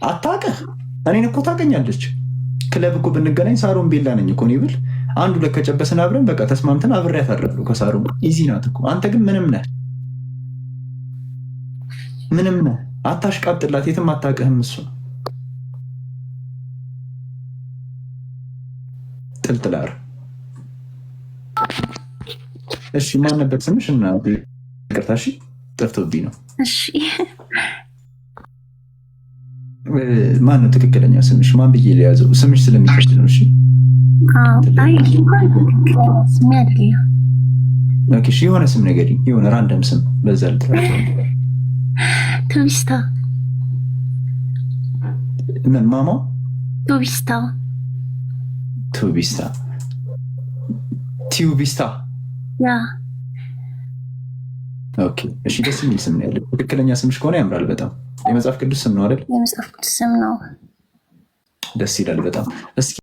አታውቅህ። እኔን እኮ ታውቀኛለች። ክለብ እኮ ብንገናኝ ሳሮን ቤላ ነኝ እኮ እኔ ብል አንዱ ለከጨበስን አብረን በቃ ተስማምተን አብሬያት አደረግኩ ከሳሮን። ኢዚ ናት እኮ። አንተ ግን ምንም ነህ፣ ምንም ነህ። አታሽቃብጥላት፣ የትም አታውቅህም። እሱ ጥልጥላር። እሺ ማን ነበር ስምሽ? እና ይቅርታ እሺ፣ ጠፍቶብኝ ነው። እሺ ማን ነው ትክክለኛ ስምሽ? ማን ብዬ ሊያዘው? ስምሽ ስለሚከብድ ነው። እሺ የሆነ ስም ነገር የሆነ ራንደም ስም በዛ ልትራ። ቱቢስታ። ምን ማማ? ቱቢስታ። ቱቢስታ። ቲዩቢስታ። ያ ኦኬ እሺ፣ ደስ የሚል ስም ነው ያለው። ትክክለኛ ስምሽ ከሆነ ያምራል በጣም። የመጽሐፍ ቅዱስ ስም ነው አይደል? የመጽሐፍ ቅዱስ ስም ነው። ደስ ይላል በጣም። እስኪ